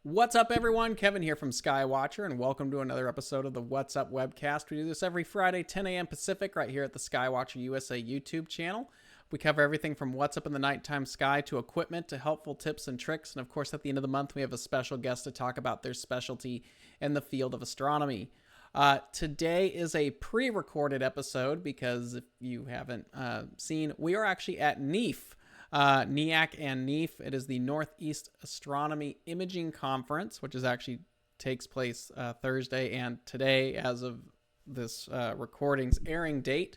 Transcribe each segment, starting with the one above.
What's up, everyone? Kevin here from Skywatcher, and welcome to another episode of the What's Up Webcast. We do this every Friday, 10 a.m. Pacific, right here at the Skywatcher USA YouTube channel. We cover everything from what's up in the nighttime sky to equipment to helpful tips and tricks. And of course, at the end of the month, we have a special guest to talk about their specialty in the field of astronomy. Today is a pre-recorded episode because if you haven't seen, we are actually at NEAF. NEAC and NEAF. It is the Northeast Astronomy Imaging Conference, which actually takes place Thursday and today as of this recording's airing date.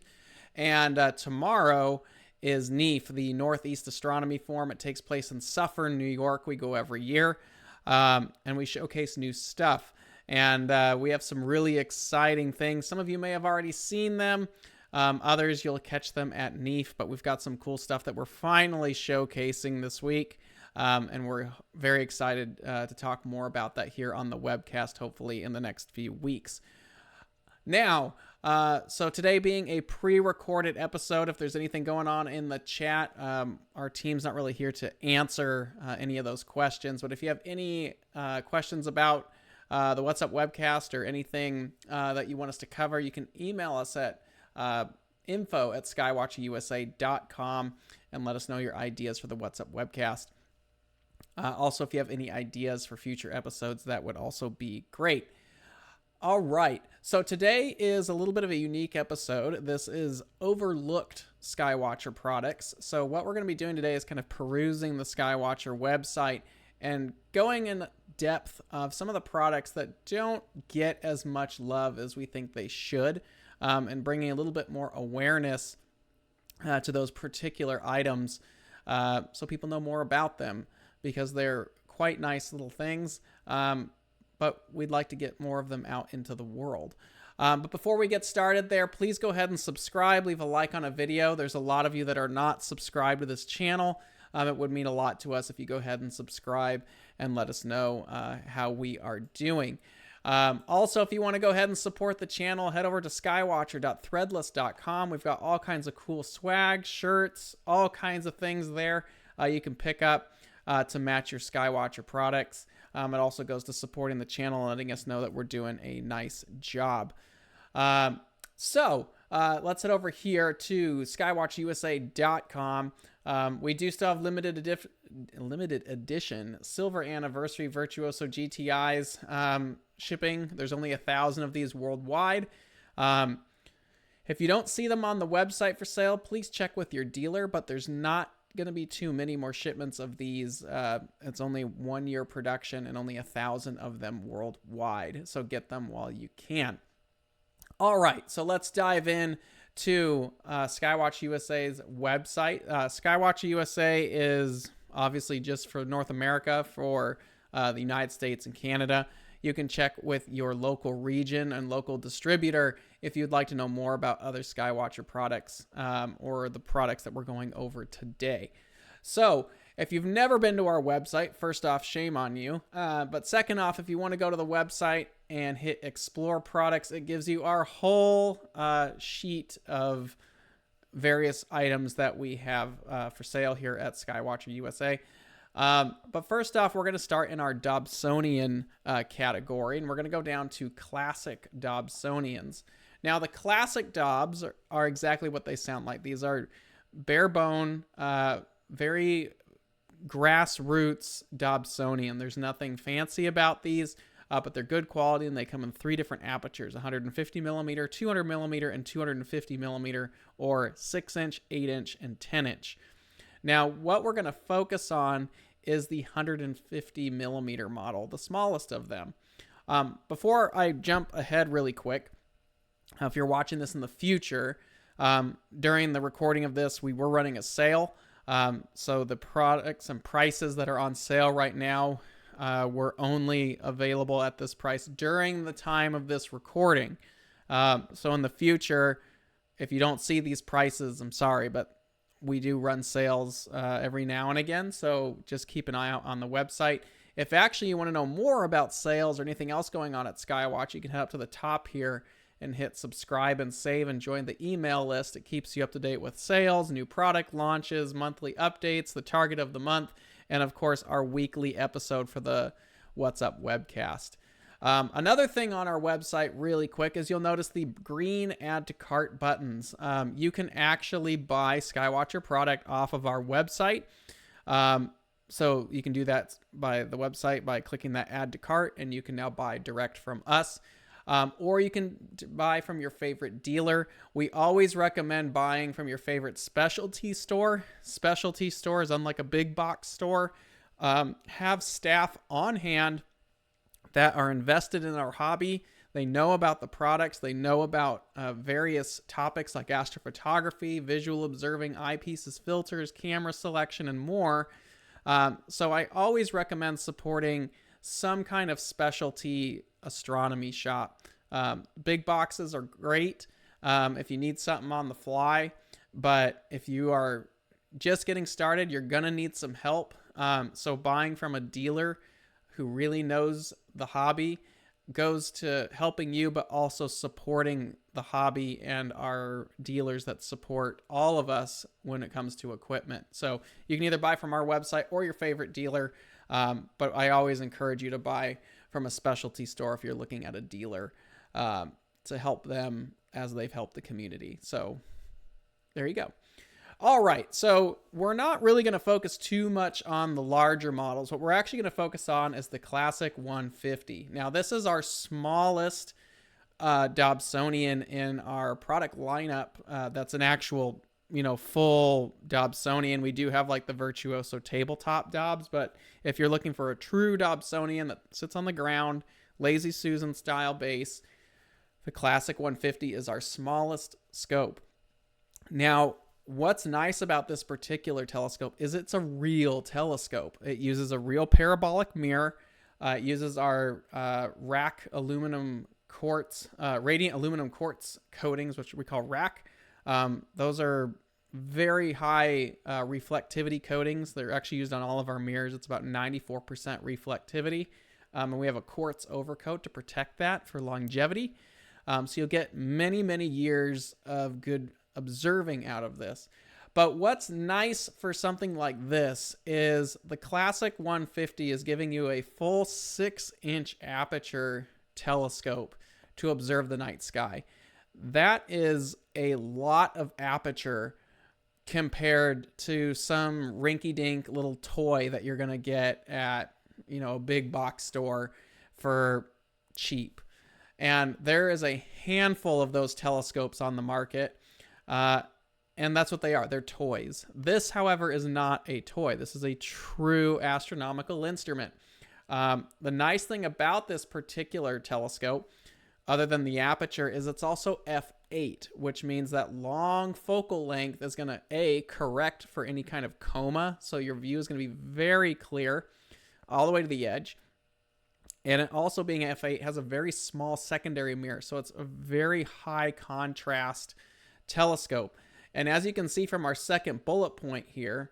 And tomorrow is NEAF, the Northeast Astronomy Forum. It takes place in Suffern, New York. We go every year, and we showcase new stuff. And we have some really exciting things. Some of you may have already seen them. Others, you'll catch them at NEAF, but we've got some cool stuff that we're finally showcasing this week, and we're very excited to talk more about that here on the webcast, hopefully in the next few weeks. Now, so today being a pre-recorded episode, if there's anything going on in the chat, our team's not really here to answer any of those questions, but if you have any questions about the What's Up Webcast or anything that you want us to cover, you can email us at info@skywatcherusa.com and let us know your ideas for the What's Up Webcast. Also, if you have any ideas for future episodes, that would also be great. All right, so today is a little bit of a unique episode. This is overlooked Skywatcher products. So what we're going to be doing today is kind of perusing the Skywatcher website and going in depth of some of the products that don't get as much love as we think they should. And bringing a little bit more awareness to those particular items so people know more about them, because they're quite nice little things, but we'd like to get more of them out into the world. But before we get started there, please go ahead and subscribe, leave a like on a video. There's a lot of you that are not subscribed to this channel. It would mean a lot to us if you go ahead and subscribe and let us know how we are doing. Also, if you want to go ahead and support the channel, head over to skywatcher.threadless.com. We've got all kinds of cool swag, shirts, all kinds of things there you can pick up to match your Skywatcher products. It also goes to supporting the channel and letting us know that we're doing a nice job. So let's head over here to skywatcherusa.com. We do still have limited edition silver anniversary Virtuoso GTIs shipping. There's only 1,000 of these worldwide. If you don't see them on the website for sale, please check with your dealer, but there's not going to be too many more shipments of these. It's only 1 year production and only 1,000 of them worldwide. So get them while you can. All right, so let's dive in to Skywatch USA's website. Skywatch USA is obviously just for North America, for the United States and Canada. You can check with your local region and local distributor if you'd like to know more about other Skywatcher products or the products that we're going over today. So if you've never been to our website, first off, shame on you. But second off, if you want to go to the website and hit Explore Products, it gives you our whole sheet of various items that we have for sale here at Skywatcher USA. But first off, we're going to start in our Dobsonian category, and we're going to go down to classic Dobsonians. Now, the classic Dobs are exactly what they sound like. These are bare bone, very grassroots Dobsonian. There's nothing fancy about these, but they're good quality, and they come in 3 different apertures: 150 millimeter, 200 millimeter, and 250 millimeter, or 6-inch, 8-inch, and 10-inch. Now, what we're going to focus on is the 150 millimeter model, the smallest of them. Before I jump ahead really quick, if you're watching this in the future, during the recording of this, we were running a sale. So the products and prices that are on sale right now were only available at this price during the time of this recording. So in the future, if you don't see these prices, I'm sorry, but we do run sales every now and again, so just keep an eye out on the website. If actually you want to know more about sales or anything else going on at Skywatch, you can head up to the top here and hit subscribe and save and join the email list. It keeps you up to date with sales, new product launches, monthly updates, the target of the month, and of course our weekly episode for the What's Up Webcast. Another thing on our website really quick is you'll notice the green add to cart buttons. You can actually buy Skywatcher product off of our website. So you can do that by the website by clicking that add to cart, and you can now buy direct from us. Or you can buy from your favorite dealer. We always recommend buying from your favorite specialty store. Specialty stores, unlike a big box store, have staff on hand that are invested in our hobby. They know about the products. They know about various topics like astrophotography, visual observing, eyepieces, filters, camera selection, and more. So I always recommend supporting some kind of specialty astronomy shop. Big boxes are great if you need something on the fly, but if you are just getting started, you're going to need some help. So buying from a dealer who really knows the hobby goes to helping you, but also supporting the hobby and our dealers that support all of us when it comes to equipment. So you can either buy from our website or your favorite dealer, but I always encourage you to buy from a specialty store if you're looking at a dealer to help them as they've helped the community. So there you go. All right, so we're not really going to focus too much on the larger models. What we're actually going to focus on is the Classic 150. Now, this is our smallest Dobsonian in our product lineup. That's an actual, full Dobsonian. We do have like the Virtuoso tabletop Dobs, but if you're looking for a true Dobsonian that sits on the ground, Lazy Susan style base, the Classic 150 is our smallest scope. Now, what's nice about this particular telescope is it's a real telescope. It uses a real parabolic mirror. It uses our rack aluminum quartz, radiant aluminum quartz coatings, which we call rack. Those are very high reflectivity coatings. They're actually used on all of our mirrors. It's about 94% reflectivity. And we have a quartz overcoat to protect that for longevity. So you'll get many, many years of good observing out of this. But what's nice for something like this is the Classic 150 is giving you a full 6-inch aperture telescope to observe the night sky. That is a lot of aperture compared to some rinky-dink little toy that you're going to get at, a big box store for cheap. And there is a handful of those telescopes on the market. And that's what they are. They're toys. This, however, is not a toy. This is a true astronomical instrument. The nice thing about this particular telescope, other than the aperture, is it's also f8, which means that long focal length is going to, correct for any kind of coma. So your view is going to be very clear all the way to the edge. And it also being f8 has a very small secondary mirror. So it's a very high contrast telescope. And as you can see from our second bullet point here,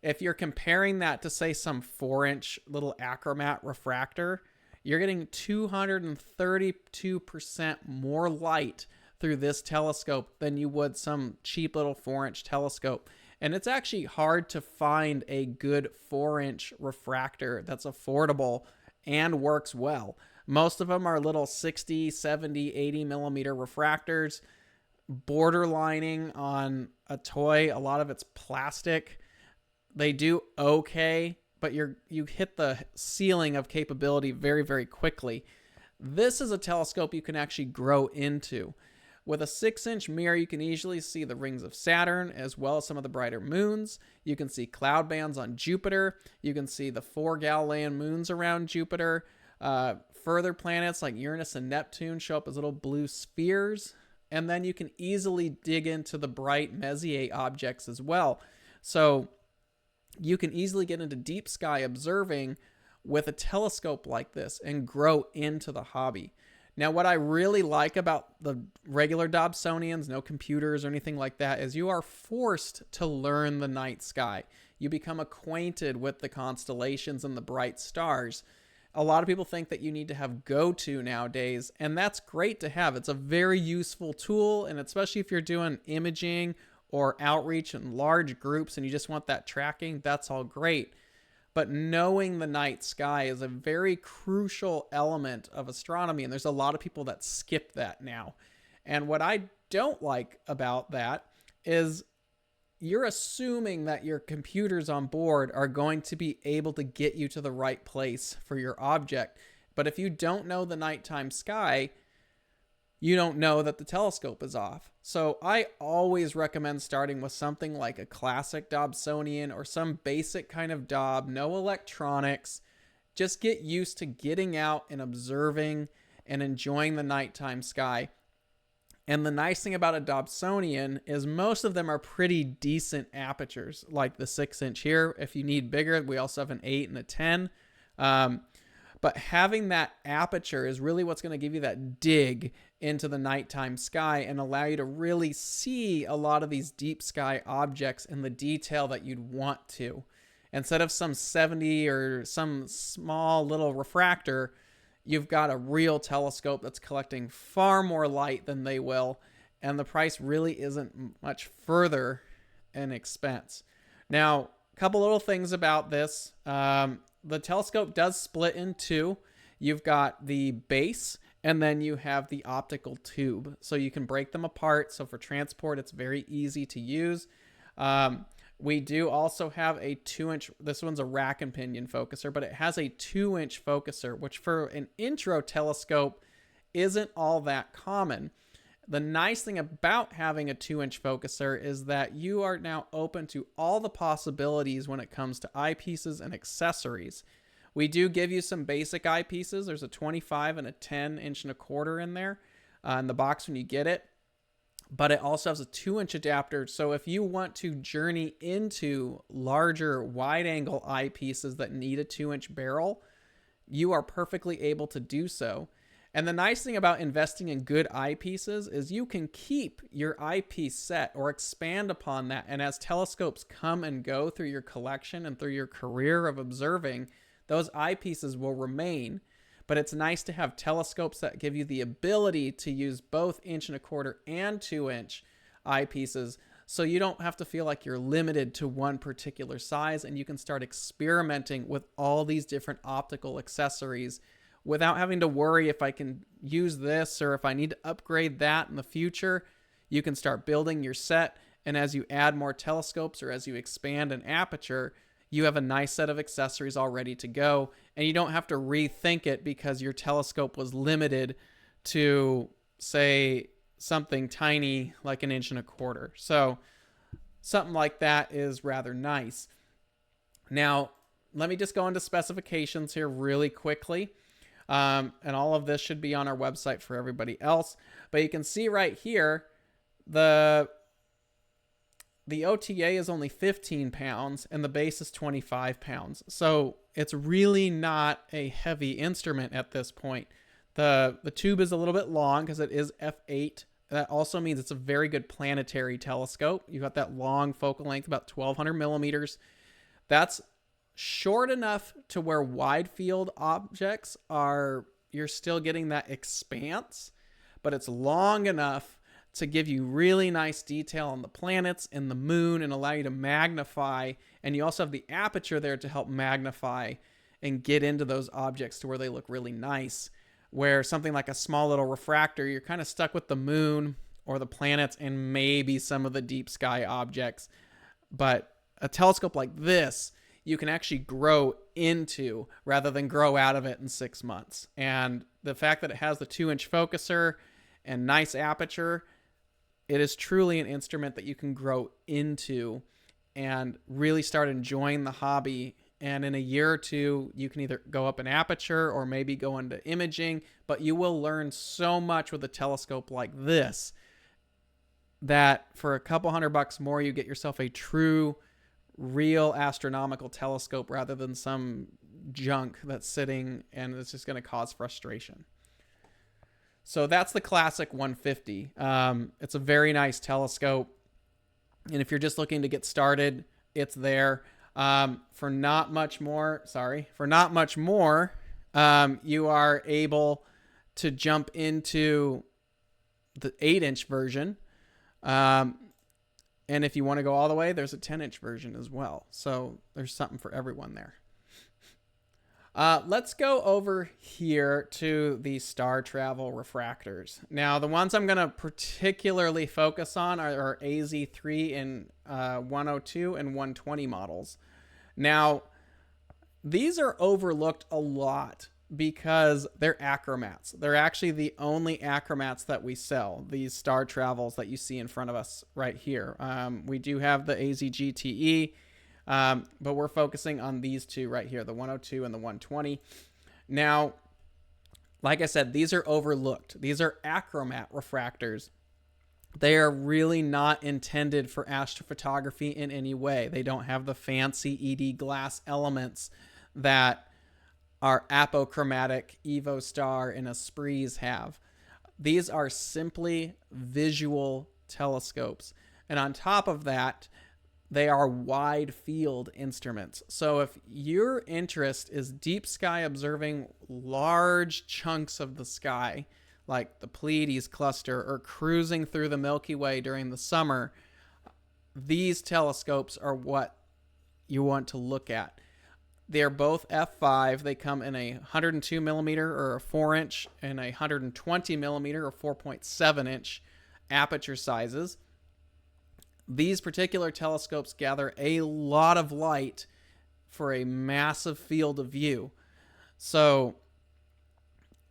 if you're comparing that to, say, some 4-inch little achromat refractor, you're getting 232% more light through this telescope than you would some cheap little 4-inch telescope. And it's actually hard to find a good 4-inch refractor that's affordable and works well. Most of them are little 60, 70, 80 millimeter refractors, borderlining on a toy. A lot of it's plastic. They do okay, but you hit the ceiling of capability very, very quickly. This is a telescope you can actually grow into. With a 6-inch mirror, you can easily see the rings of Saturn as well as some of the brighter moons. You can see cloud bands on Jupiter. You can see the 4 Galilean moons around Jupiter. Further planets like Uranus and Neptune show up as little blue spheres. And then you can easily dig into the bright Messier objects as well. So you can easily get into deep sky observing with a telescope like this and grow into the hobby. Now, what I really like about the regular Dobsonians, no computers or anything like that, is you are forced to learn the night sky. You become acquainted with the constellations and the bright stars. A lot of people think that you need to have go-to nowadays, and that's great to have. It's a very useful tool, and especially if you're doing imaging or outreach in large groups and you just want that tracking, that's all great. but knowing the night sky is a very crucial element of astronomy, and there's a lot of people that skip that now. And what I don't like about that is you're assuming that your computers on board are going to be able to get you to the right place for your object. But if you don't know the nighttime sky, you don't know that the telescope is off. So I always recommend starting with something like a classic Dobsonian or some basic kind of Dob, no electronics. Just get used to getting out and observing and enjoying the nighttime sky. And the nice thing about a Dobsonian is most of them are pretty decent apertures, like the 6-inch here. If you need bigger, we also have an 8 and a 10. But having that aperture is really what's going to give you that dig into the nighttime sky and allow you to really see a lot of these deep sky objects in the detail that you'd want to. Instead of some 70 or some small little refractor, you've got a real telescope that's collecting far more light than they will, and the price really isn't much further in expense. Now, a couple little things about this. The telescope does split in two. You've got the base, and then you have the optical tube. So you can break them apart. So for transport, it's very easy to use. We do also have a 2-inch, this one's a rack and pinion focuser, but it has a 2-inch focuser, which for an intro telescope isn't all that common. The nice thing about having a 2-inch focuser is that you are now open to all the possibilities when it comes to eyepieces and accessories. We do give you some basic eyepieces. There's a 25 and a 10-inch and a quarter in there in the box when you get it. But it also has a 2-inch adapter. So if you want to journey into larger wide-angle eyepieces that need a 2-inch barrel, you are perfectly able to do so. And the nice thing about investing in good eyepieces is you can keep your eyepiece set or expand upon that. And as telescopes come and go through your collection and through your career of observing, those eyepieces will remain. But it's nice to have telescopes that give you the ability to use both 1.25-inch and 2-inch eyepieces, so you don't have to feel like you're limited to one particular size, and you can start experimenting with all these different optical accessories without having to worry if I can use this or if I need to upgrade that in the future. You can start building your set, and as you add more telescopes or as you expand an aperture, you have a nice set of accessories all ready to go, and you don't have to rethink it because your telescope was limited to, say, something tiny like 1.25 inches. So something like that is rather nice. Now, let me just go into specifications here really quickly. And all of this should be on our website for everybody else. But you can see right here, the OTA is only 15 pounds and the base is 25 pounds. So it's really not a heavy instrument at this point. The tube is a little bit long because it is f8. That also means it's a very good planetary telescope. You've got that long focal length, about 1200 millimeters. That's short enough to where wide field objects are, you're still getting that expanse, but it's long enough to give you really nice detail on the planets and the moon and allow you to magnify. And you also have the aperture there to help magnify and get into those objects to where they look really nice. Where something like a small little refractor, you're kind of stuck with the moon or the planets and maybe some of the deep sky objects. But a telescope like this, you can actually grow into rather than grow out of it in 6 months. And the fact that it has the 2-inch focuser and nice aperture, it is truly an instrument that you can grow into and really start enjoying the hobby. And in a year or two, you can either go up an aperture or maybe go into imaging, but you will learn so much with a telescope like this that for a couple $100 more, you get yourself a true, real astronomical telescope rather than some junk that's sitting and it's just going to cause frustration. So that's the classic 150. It's a very nice telescope. And if you're just looking to get started, it's there. For not much more, you are able to jump into the 8-inch version. And if you want to go all the way, there's a 10-inch version as well. So there's something for everyone there. Let's go over here to the star travel refractors. Now, the ones I'm going to particularly focus on are AZ3 and 102 and 120 models. Now, these are overlooked a lot because they're acromats. They're actually the only acromats that we sell, these star travels that you see in front of us right here. We do have the AZGTE, but we're focusing on these two right here, the 102 and the 120. Now, like I said, these are overlooked. These are acromat refractors. They are really not intended for astrophotography in any way. They don't have the fancy ED glass elements that our apochromatic EvoStar and Esprits have. These are simply visual telescopes. And on top of that, they are wide field instruments. So if your interest is deep sky observing large chunks of the sky, like the Pleiades cluster, or cruising through the Milky Way during the summer, these telescopes are what you want to look at. They're both f5. They come in a 102 millimeter or a 4-inch and a 120 millimeter or 4.7-inch aperture sizes. These particular telescopes gather a lot of light for a massive field of view. So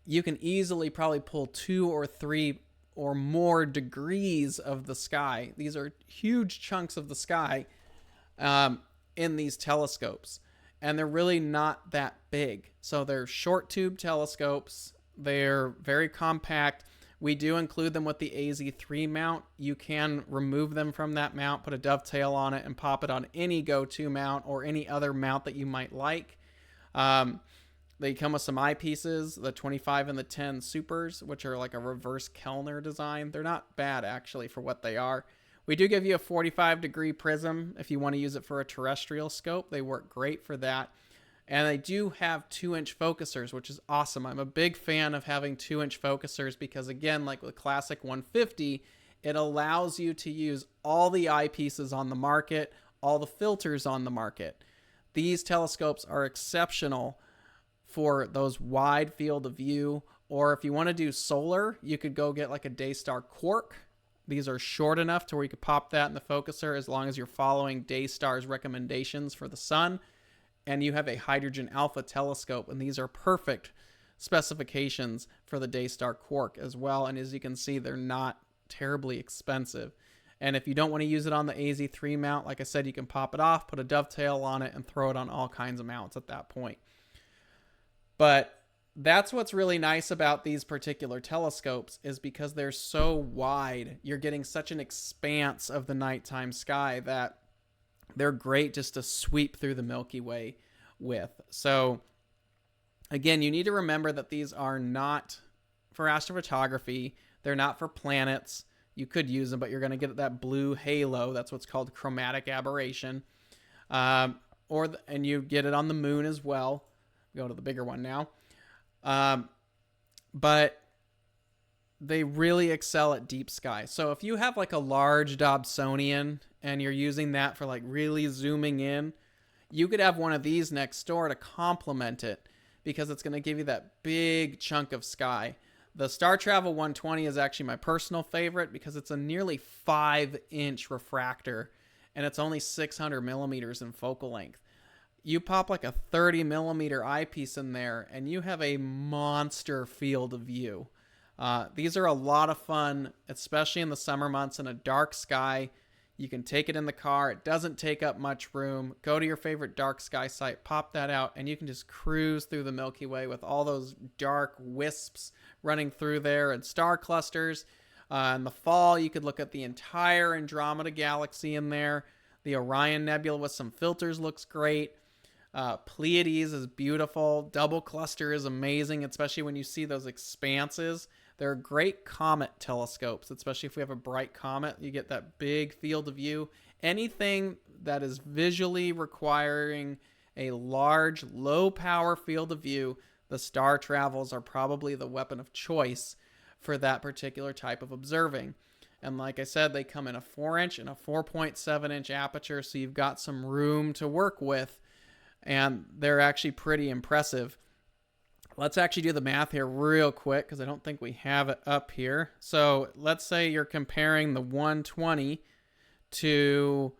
you can easily probably pull 2 or 3 or more degrees of the sky. These are huge chunks of the sky in these telescopes. And they're really not that big. So they're short tube telescopes. They're very compact. We do include them with the AZ3 mount. You can remove them from that mount, put a dovetail on it, and pop it on any go-to mount or any other mount that you might like. They come with some eyepieces, the 25 and the 10 Supers, which are like a reverse Kellner design. They're not bad, actually, for what they are. We do give you a 45-degree prism if you want to use it for a terrestrial scope. They work great for that. And they do have 2-inch focusers, which is awesome. I'm a big fan of having 2-inch focusers because, again, like with Classic 150, it allows you to use all the eyepieces on the market, all the filters on the market. These telescopes are exceptional for those wide field of view. Or if you want to do solar, you could go get like a Daystar Quark. These are short enough to where you could pop that in the focuser as long as you're following Daystar's recommendations for the sun. And you have a hydrogen alpha telescope, and these are perfect specifications for the Daystar Quark as well. And as you can see, they're not terribly expensive. And if you don't want to use it on the AZ3 mount, like I said, you can pop it off, put a dovetail on it, and throw it on all kinds of mounts at that point. But that's what's really nice about these particular telescopes is because they're so wide, you're getting such an expanse of the nighttime sky that they're great just to sweep through the Milky Way with. So again, you need to remember that these are not for astrophotography. They're not for planets. You could use them, but you're going to get that blue halo. That's what's called chromatic aberration. And you get it on the moon as well. Go to the bigger one now. But they really excel at deep sky. So if you have like a large Dobsonian and you're using that for like really zooming in, you could have one of these next door to complement it because it's going to give you that big chunk of sky. The Star Travel 120 is actually my personal favorite because it's a nearly 5-inch refractor and it's only 600 millimeters in focal length. You pop like a 30 millimeter eyepiece in there and you have a monster field of view. These are a lot of fun, especially in the summer months in a dark sky. You can take it in the car. It doesn't take up much room. Go to your favorite dark sky site, pop that out, and you can just cruise through the Milky Way with all those dark wisps running through there and star clusters. In the fall, you could look at the entire Andromeda galaxy in there. The Orion Nebula with some filters looks great. Pleiades is beautiful. Double cluster is amazing, especially when you see those expanses. They're great comet telescopes, especially if we have a bright comet. You get that big field of view. Anything that is visually requiring a large, low-power field of view, the star travels are probably the weapon of choice for that particular type of observing. And like I said, they come in a 4-inch and a 4.7-inch aperture, so you've got some room to work with and they're actually pretty impressive. Let's actually do the math here real quick because I don't think we have it up here. So let's say you're comparing the 120 to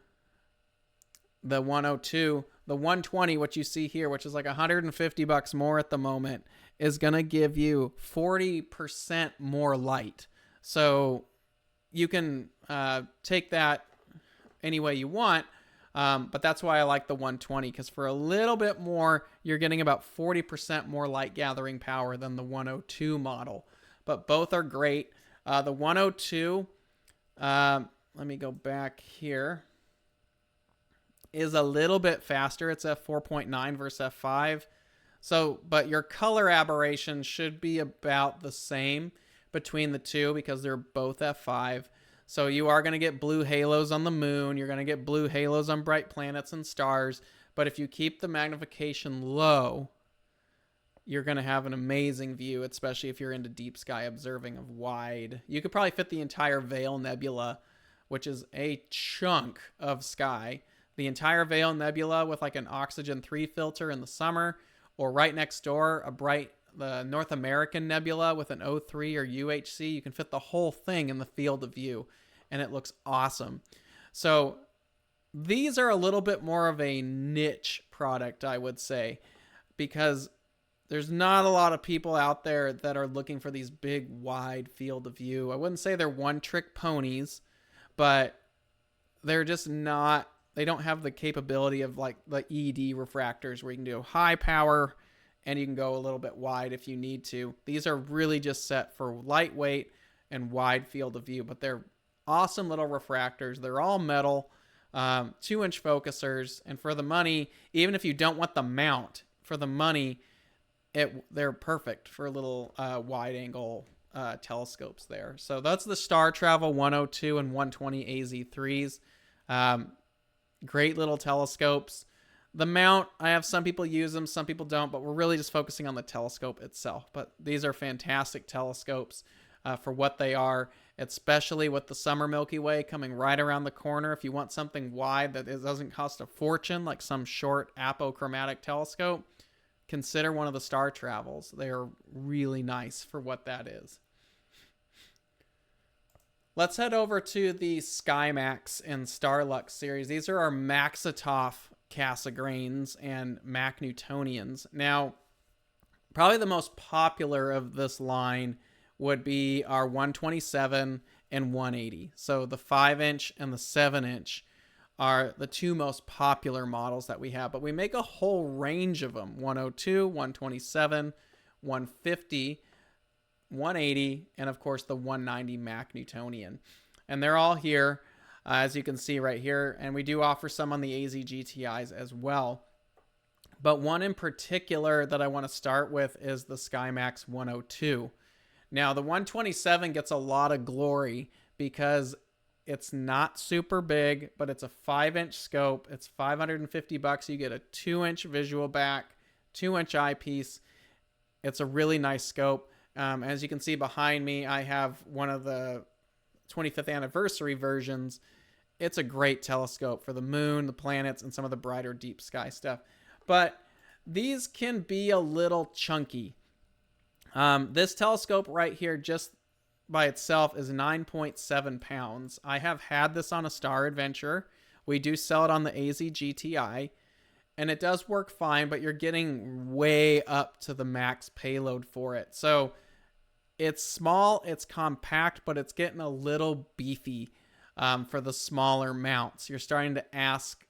the 102. The 120, what you see here, which is like $150 more at the moment, is going to give you 40% more light. So you can take that any way you want. But that's why I like the 120, because for a little bit more, you're getting about 40% more light gathering power than the 102 model. But both are great. The 102, let me go back here, is a little bit faster. It's f4.9 versus f5. So, but your color aberration should be about the same between the two because they're both f5. So you are going to get blue halos on the moon. You're going to get blue halos on bright planets and stars. But if you keep the magnification low, you're going to have an amazing view, especially if you're into deep sky observing of wide. You could probably fit the entire Veil Nebula, which is a chunk of sky. The entire Veil Nebula with like an oxygen 3 filter in the summer, or right next door, the North American Nebula with an O3 or UHC. You can fit the whole thing in the field of view, and it looks awesome. So these are a little bit more of a niche product, I would say, because there's not a lot of people out there that are looking for these big, wide field of view. I wouldn't say they're one-trick ponies, but they're just not, they don't have the capability of like the ED refractors where you can do high power and you can go a little bit wide if you need to. These are really just set for lightweight and wide field of view, but they're awesome little refractors. They're all metal, 2-inch focusers, and for the money, even if you don't want the mount, for the money, they're perfect for little wide angle telescopes there. So that's the Star Travel 102 and 120 AZ3s. Great little telescopes. The mount, I have some people use them, some people don't, but we're really just focusing on the telescope itself. But these are fantastic telescopes for what they are, especially with the summer Milky Way coming right around the corner. If you want something wide that doesn't cost a fortune, like some short apochromatic telescope, consider one of the Star Travels. They are really nice for what that is. Let's head over to the Skymax and Starlux series. These are our Maxitoff Cassegrains and Mac Newtonians. Now, probably the most popular of this line would be our 127 and 180. So the 5-inch and the 7-inch are the two most popular models that we have, but we make a whole range of them: 102, 127, 150, 180, and of course the 190 Mac Newtonian. And they're all here, as you can see right here, and we do offer some on the AZ GTIs as well. But one in particular that I want to start with is the Skymax 102. Now, the 127 gets a lot of glory because it's not super big, but it's a 5-inch scope. It's $550. You get a 2-inch visual back, 2-inch eyepiece. It's a really nice scope. As you can see behind me, I have one of the 25th anniversary versions. It's a great telescope for the moon, the planets, and some of the brighter deep sky stuff. But these can be a little chunky. This telescope right here, just by itself, is 9.7 pounds. I have had this on a Star Adventure. We do sell it on the AZ GTI, and it does work fine, but you're getting way up to the max payload for it. So it's small, it's compact, but it's getting a little beefy for the smaller mounts. You're starting to ask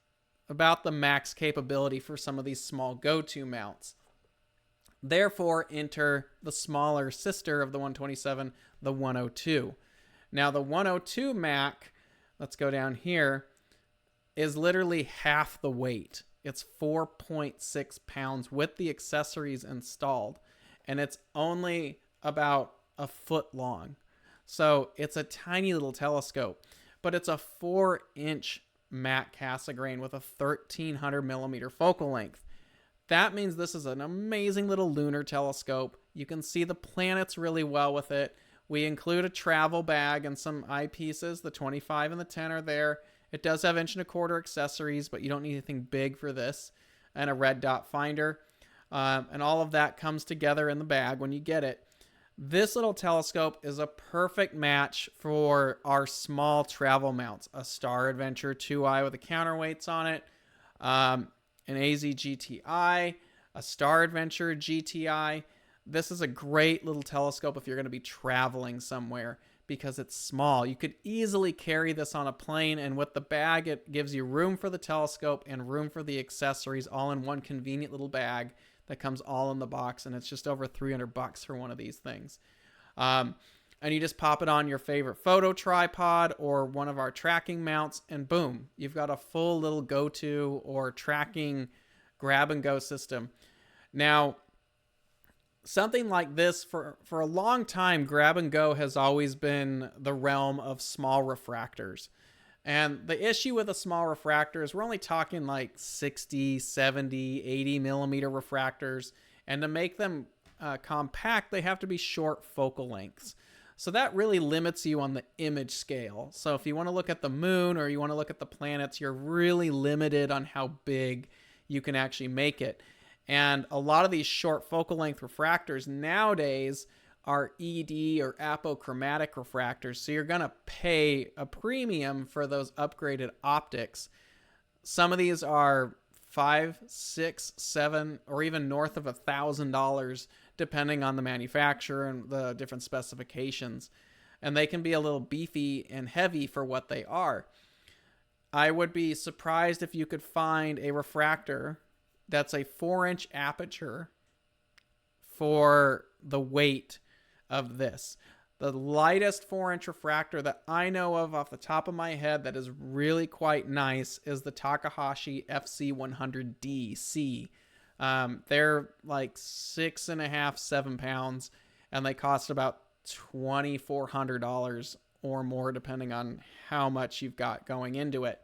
about the max capability for some of these small go-to mounts. Therefore, enter the smaller sister of the 127, the 102. Now, the 102 Mac, let's go down here, is literally half the weight. It's 4.6 pounds with the accessories installed, and it's only about a foot long. So it's a tiny little telescope, but it's a 4-inch Mac Cassegrain with a 1300 millimeter focal length. That means this is an amazing little lunar telescope. You can see the planets really well with it. We include a travel bag and some eyepieces. The 25 and the 10 are there. It does have 1.25-inch accessories, but you don't need anything big for this. and a red dot finder. And all of that comes together in the bag when you get it. This little telescope is a perfect match for our small travel mounts. A Star Adventure 2i with the counterweights on it, an AZ GTI, a Star Adventure GTI. This is a great little telescope if you're going to be traveling somewhere because it's small. You could easily carry this on a plane, and with the bag, it gives you room for the telescope and room for the accessories all in one convenient little bag that comes all in the box, and it's just over $300 for one of these things. And you just pop it on your favorite photo tripod or one of our tracking mounts, and boom, you've got a full little go-to or tracking grab-and-go system. Now, something like this, for a long time, grab-and-go has always been the realm of small refractors. And the issue with a small refractor is we're only talking like 60, 70, 80 millimeter refractors. And to make them compact, they have to be short focal lengths. So that really limits you on the image scale. So if you want to look at the moon or you want to look at the planets, you're really limited on how big you can actually make it. And a lot of these short focal length refractors nowadays are ED or apochromatic refractors. So you're going to pay a premium for those upgraded optics. Some of these are $5, $6, $7, or even north of $1,000, depending on the manufacturer and the different specifications. And they can be a little beefy and heavy for what they are. I would be surprised if you could find a refractor that's a 4-inch aperture for the weight of this. The lightest 4-inch refractor that I know of off the top of my head that is really quite nice is the Takahashi FC100DC. They're like 6.5, 7 pounds, and they cost about $2,400 or more, depending on how much you've got going into it.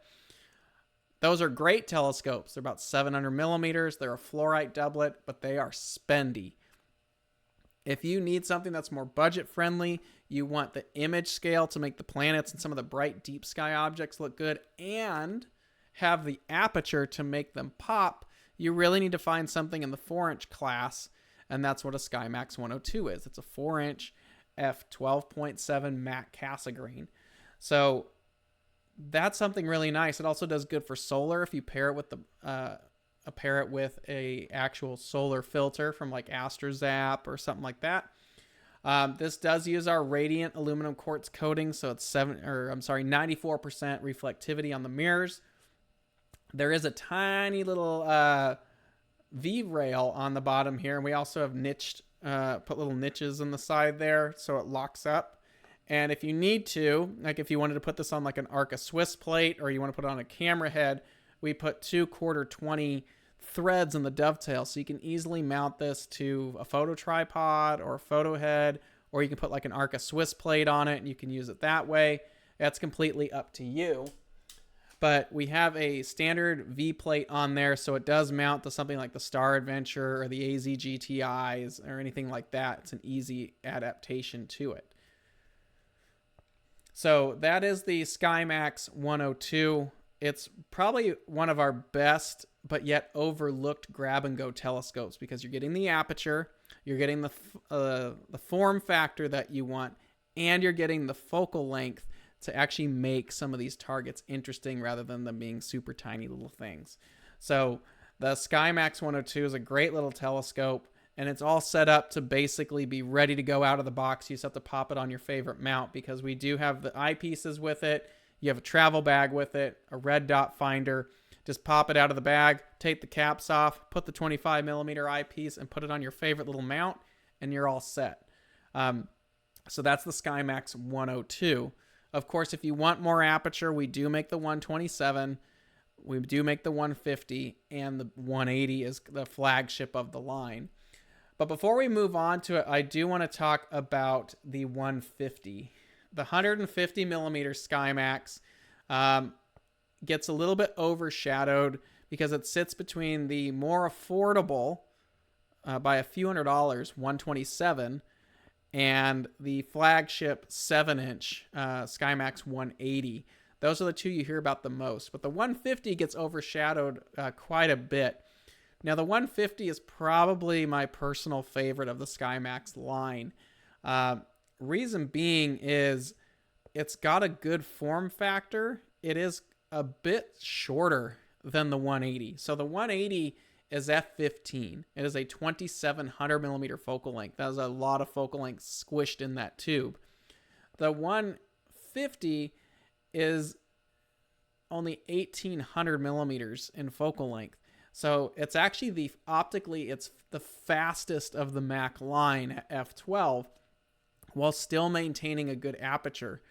Those are great telescopes. They're about 700 millimeters. They're a fluorite doublet, but they are spendy. If you need something that's more budget friendly, you want the image scale to make the planets and some of the bright deep sky objects look good, and have the aperture to make them pop, you really need to find something in the 4-inch class, and that's what a Skymax 102 is. It's a 4-inch f12.7 matte Cassegrain. So that's something really nice. It also does good for solar if you pair it with a actual solar filter from like AstroZap or something like that. This does use our radiant aluminum quartz coating, so it's 94% reflectivity on the mirrors. There is a tiny little V rail on the bottom here, and we also have put little niches in the side there so it locks up. And if you need to, like if you wanted to put this on like an Arca Swiss plate or you want to put it on a camera head, we put 2 1/4-20 threads in the dovetail, so you can easily mount this to a photo tripod or a photo head, or you can put like an Arca Swiss plate on it and you can use it that way. That's completely up to you. But we have a standard V plate on there, so it does mount to something like the Star Adventure or the AZ GTIs or anything like that. It's an easy adaptation to it. So that is the Skymax 102. It's probably one of our best but yet overlooked grab-and-go telescopes because you're getting the aperture, you're getting the form factor that you want, and you're getting the focal length to actually make some of these targets interesting rather than them being super tiny little things. So the Skymax 102 is a great little telescope, and it's all set up to basically be ready to go out of the box. You just have to pop it on your favorite mount because we do have the eyepieces with it. You have a travel bag with it, a red dot finder. Just pop it out of the bag, take the caps off, put the 25 millimeter eyepiece, and put it on your favorite little mount, and you're all set. So that's the Skymax 102. Of course, if you want more aperture, we do make the 127. We do make the 150, and the 180 is the flagship of the line. But before we move on to it, I do want to talk about the 150. The 150 millimeter Skymax gets a little bit overshadowed because it sits between the more affordable, by a few $100s, 127, and the flagship 7-inch Skymax 180. Those are the two you hear about the most. But the 150 gets overshadowed quite a bit. Now, the 150 is probably my personal favorite of the Skymax line. Reason being is it's got a good form factor. It is a bit shorter than the 180. So the 180 is f15. It is a 2700 millimeter focal length. That is a lot of focal length squished in that tube. The 150 is only 1800 millimeters in focal length. So it's actually optically, it's the fastest of the Mac line at f12 while still maintaining a good aperture.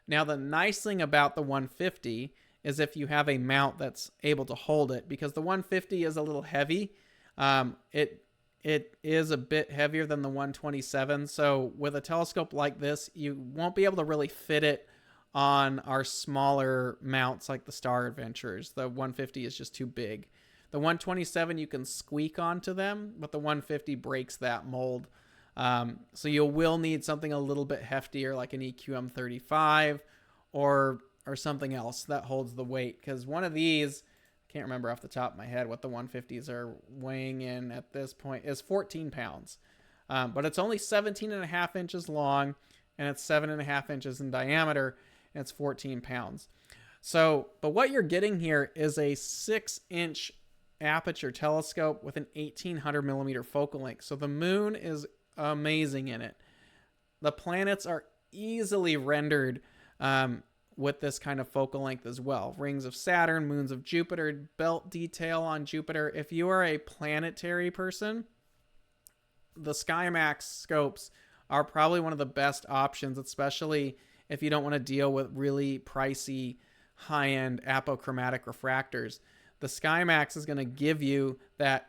Now, the nice thing about the 150 is if you have a mount that's able to hold it, because the 150 is a little heavy. It is a bit heavier than the 127. So with a telescope like this, you won't be able to really fit it on our smaller mounts like the Star Adventurers. The 150 is just too big. The 127, you can squeak onto them, but the 150 breaks that mold. So you will need something a little bit heftier like an EQM35 or something else that holds the weight. Because one of these, I can't remember off the top of my head what the 150s are weighing in at this point, is 14 pounds. But it's only 17.5 inches long, and it's 7.5 inches in diameter, and it's 14 pounds. So, but what you're getting here is a 6-inch aperture telescope with an 1800 millimeter focal length. So the moon is amazing in it. The planets are easily rendered with this kind of focal length as well. Rings of Saturn, moons of Jupiter, belt detail on Jupiter. If you are a planetary person, the Skymax scopes are probably one of the best options, especially if you don't want to deal with really pricey high-end apochromatic refractors. The Skymax is going to give you that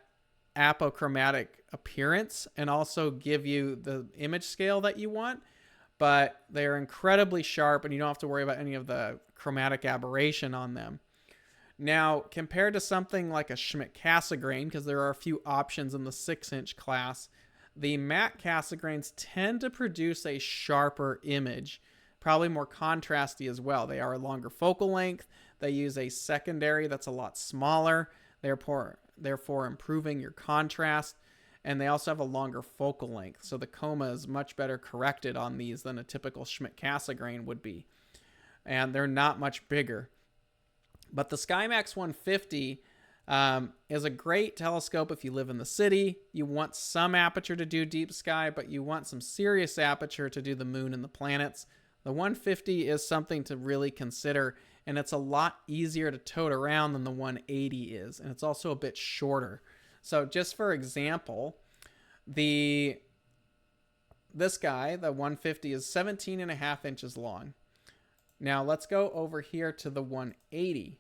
apochromatic appearance and also give you the image scale that you want, but they're incredibly sharp and you don't have to worry about any of the chromatic aberration on them. Now, compared to something like a Schmidt-Cassegrain, because there are a few options in the 6-inch class, the matte Cassegrains tend to produce a sharper image, probably more contrasty as well. They are a longer focal length. They use a secondary that's a lot smaller, therefore improving your contrast. And they also have a longer focal length, so the coma is much better corrected on these than a typical Schmidt-Cassegrain would be. And they're not much bigger. But the Skymax 150 is a great telescope if you live in the city. You want some aperture to do deep sky, but you want some serious aperture to do the moon and the planets. The 150 is something to really consider, and it's a lot easier to tote around than the 180 is, and it's also a bit shorter. So just for example, this guy, the 150, is 17.5 inches long. Now let's go over here to the 180.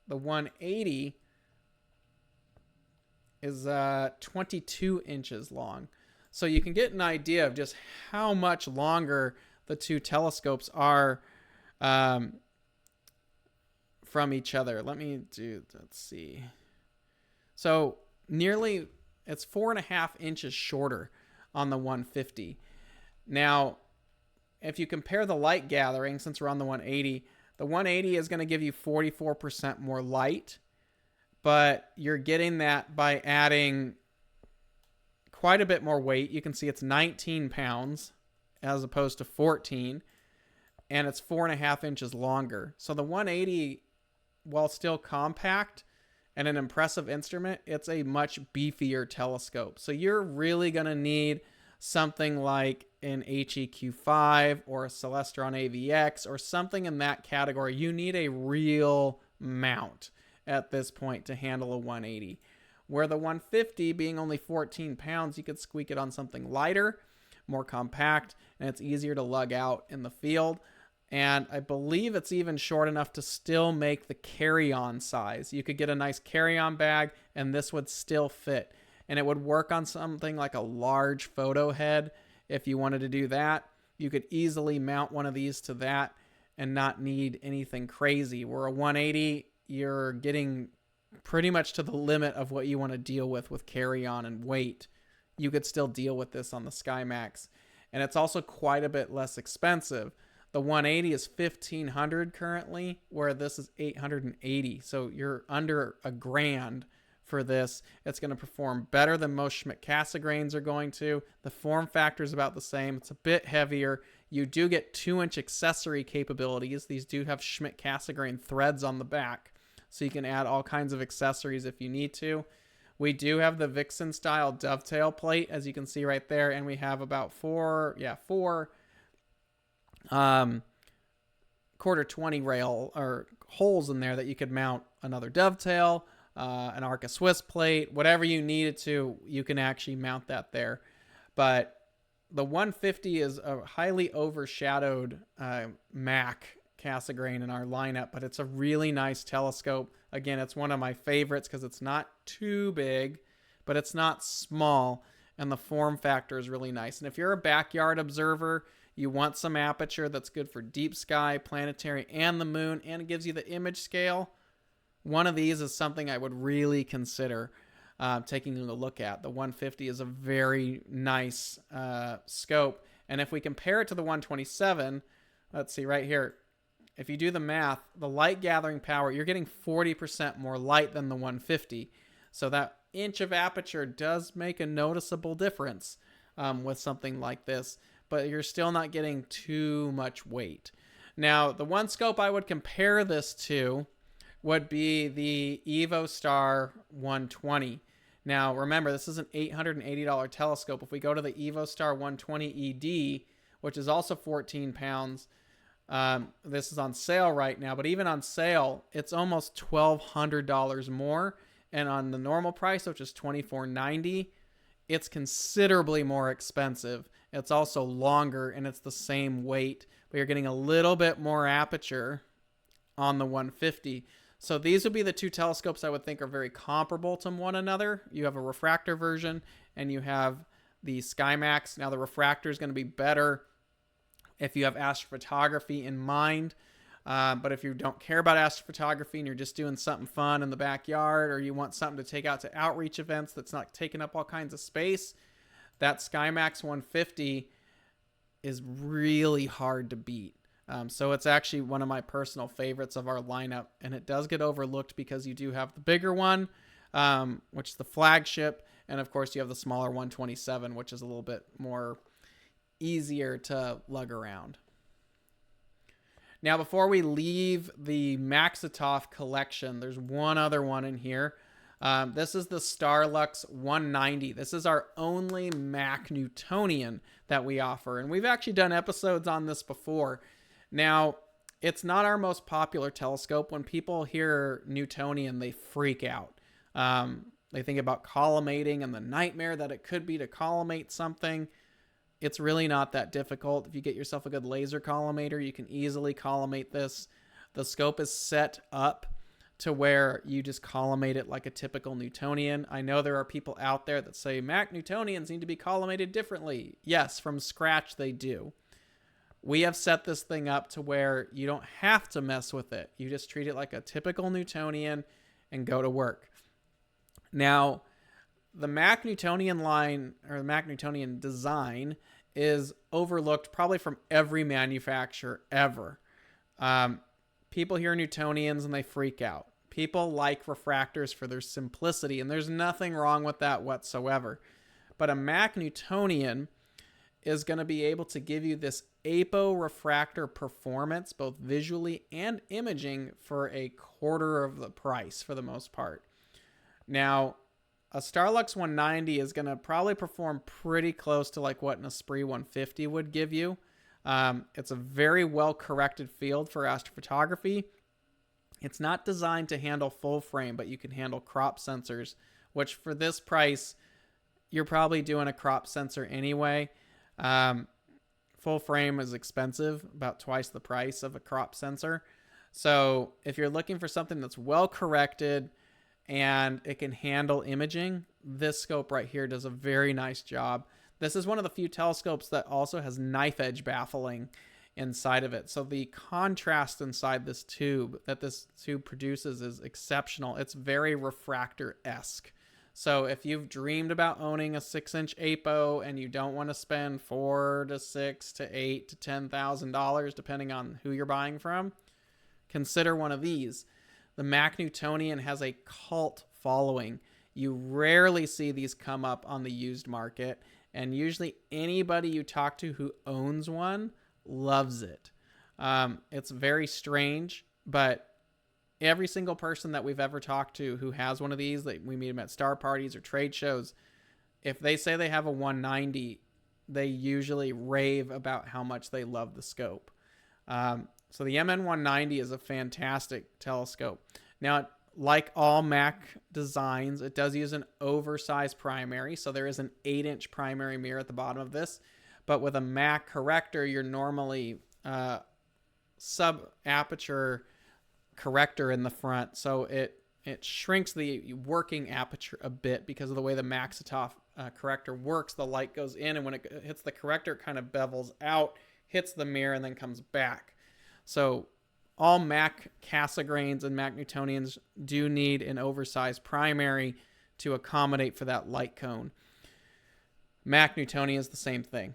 The 180 is 22 inches long. So you can get an idea of just how much longer the two telescopes are from each other. Let's see. So nearly, it's 4.5 inches shorter on the 150. Now, if you compare the light gathering, since we're on the 180, the 180 is going to give you 44% more light, but you're getting that by adding quite a bit more weight. You can see it's 19 pounds as opposed to 14, and it's 4.5 inches longer. So the 180, while still compact and an impressive instrument, it's a much beefier telescope. So you're really going to need something like an HEQ5 or a Celestron AVX or something in that category. You need a real mount at this point to handle a 180. Where the 150, being only 14 pounds, you could squeak it on something lighter, more compact, and it's easier to lug out in the field. And I believe it's even short enough to still make the carry-on size. You could get a nice carry-on bag, and this would still fit. And it would work on something like a large photo head. If you wanted to do that, you could easily mount one of these to that and not need anything crazy. Where a 180, you're getting pretty much to the limit of what you want to deal with carry-on and weight. You could still deal with this on the Skymax. And it's also quite a bit less expensive. The 180 is $1,500 currently, where this is $880. So you're under $1,000 for this. It's going to perform better than most Schmidt-Cassegrains are going to. The form factor is about the same. It's a bit heavier. You do get 2-inch accessory capabilities. These do have Schmidt-Cassegrain threads on the back, so you can add all kinds of accessories if you need to. We do have the Vixen style dovetail plate, as you can see right there, and we have about four quarter 20 rail or holes in there that you could mount another dovetail, an Arca Swiss plate, whatever you needed to, you can actually mount that there. But the 150 is a highly overshadowed Mac Cassegrain in our lineup, but it's a really nice telescope. Again, it's one of my favorites because it's not too big, but it's not small, and the form factor is really nice. And if you're a backyard observer, you want some aperture that's good for deep sky, planetary, and the moon, and it gives you the image scale. One of these is something I would really consider taking a look at. The 150 is a very nice scope. And if we compare it to the 127, let's see right here. If you do the math, the light gathering power, you're getting 40% more light than the 150. So that inch of aperture does make a noticeable difference with something like this, but you're still not getting too much weight. Now, the one scope I would compare this to would be the EvoStar 120. Now, remember, this is an $880 telescope. If we go to the EvoStar 120 ED, which is also 14 pounds, this is on sale right now, but even on sale, it's almost $1,200 more. And on the normal price, which is $2,490, it's considerably more expensive. It's also longer and it's the same weight, but you're getting a little bit more aperture on the 150. So these would be the two telescopes I would think are very comparable to one another. You have a refractor version and you have the Skymax. Now the refractor is going to be better if you have astrophotography in mind. But if you don't care about astrophotography and you're just doing something fun in the backyard, or you want something to take out to outreach events that's not taking up all kinds of space, that Skymax 150 is really hard to beat. So it's actually one of my personal favorites of our lineup, and it does get overlooked because you do have the bigger one, which is the flagship, and of course you have the smaller 127, which is a little bit more easier to lug around. Now, before we leave the Maxitoff collection, there's one other one in here. This is the Starlux 190. This is our only Mac Newtonian that we offer, and we've actually done episodes on this before. Now, it's not our most popular telescope. When people hear Newtonian, they freak out. They think about collimating and the nightmare that it could be to collimate something. It's really not that difficult. If you get yourself a good laser collimator, you can easily collimate this. The scope is set up to where you just collimate it like a typical Newtonian. I know there are people out there that say Mac Newtonians need to be collimated differently. Yes, from scratch they do. We have set this thing up to where you don't have to mess with it. You just treat it like a typical Newtonian and go to work. Now, the Mac Newtonian line, or the Mac Newtonian design, is overlooked probably from every manufacturer ever. People hear Newtonians and they freak out. People like refractors for their simplicity, and there's nothing wrong with that whatsoever. But a Mac Newtonian is going to be able to give you this apo-refractor performance, both visually and imaging, for a quarter of the price for the most part. Now, a Starlux 190 is going to probably perform pretty close to like what an Esprit 150 would give you. It's a very well-corrected field for astrophotography. It's not designed to handle full frame, but you can handle crop sensors, which for this price, you're probably doing a crop sensor anyway. Full frame is expensive, about twice the price of a crop sensor. So if you're looking for something that's well-corrected and it can handle imaging, this scope right here does a very nice job. This is one of the few telescopes that also has knife edge baffling inside of it. So the contrast inside this tube that this tube produces is exceptional. It's very refractor-esque. So if you've dreamed about owning a 6-inch APO and you don't want to spend $4,000 to $6,000 to $8,000 to $10,000, depending on who you're buying from, consider one of these. The Mac Newtonian has a cult following. You rarely see these come up on the used market, and usually anybody you talk to who owns one loves it. It's very strange, but every single person that we've ever talked to who has one of these, that we meet them at star parties or trade shows, if they say they have a 190, they usually rave about how much they love the scope. So the MN190 is a fantastic telescope. Now, like all Mac designs, it does use an oversized primary. So there is an 8-inch primary mirror at the bottom of this. But with a Mac corrector, you're normally sub-aperture corrector in the front. So it shrinks the working aperture a bit because of the way the Maxitoff corrector works. The light goes in, and when it hits the corrector, it kind of bevels out, hits the mirror, and then comes back. So all Mac Cassegrains and Mac Newtonians do need an oversized primary to accommodate for that light cone. Mac Newtonian is the same thing.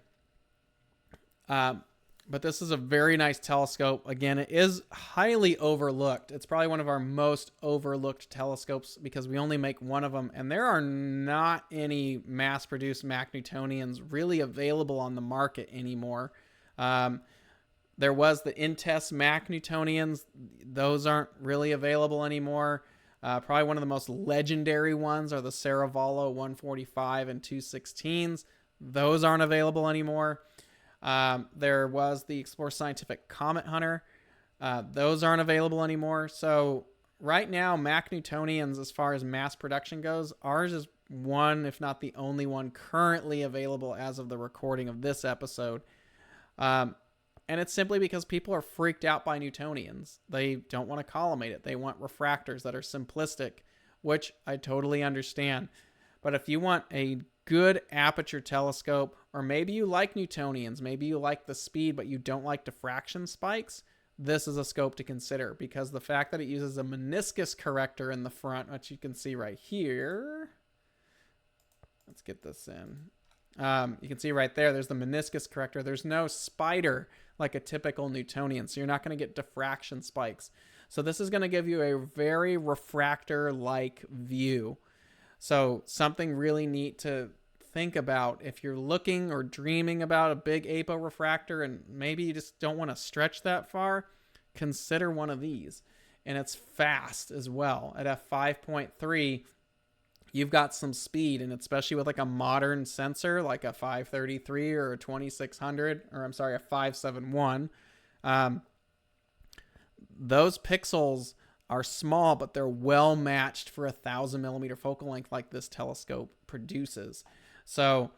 But this is a very nice telescope. Again, it is highly overlooked. It's probably one of our most overlooked telescopes because we only make one of them, and there are not any mass-produced Mac Newtonians really available on the market anymore. There was the Intest Mac Newtonians. Those aren't really available anymore. Probably one of the most legendary ones are the Saravallo 145 and 216s. Those aren't available anymore. There was the Explore Scientific Comet Hunter. Those aren't available anymore. So right now, Mac Newtonians, as far as mass production goes, ours is one, if not the only one currently available as of the recording of this episode. And it's simply because people are freaked out by Newtonians. They don't want to collimate it. They want refractors that are simplistic, which I totally understand. But if you want a good aperture telescope, or maybe you like Newtonians, maybe you like the speed, but you don't like diffraction spikes, this is a scope to consider because the fact that it uses a meniscus corrector in the front, which you can see right here. Let's get this in. You can see right there, there's the meniscus corrector. There's no spider like a typical Newtonian, so you're not going to get diffraction spikes. So this is going to give you a very refractor-like view. So something really neat to think about if you're looking or dreaming about a big apo refractor and maybe you just don't want to stretch that far, consider one of these. And it's fast as well. At f5.3, you've got some speed, and especially with like a modern sensor like a 533 or a 2600, or I'm sorry, a 571, those pixels are small, but they're well matched for 1,000 millimeter focal length like this telescope produces. So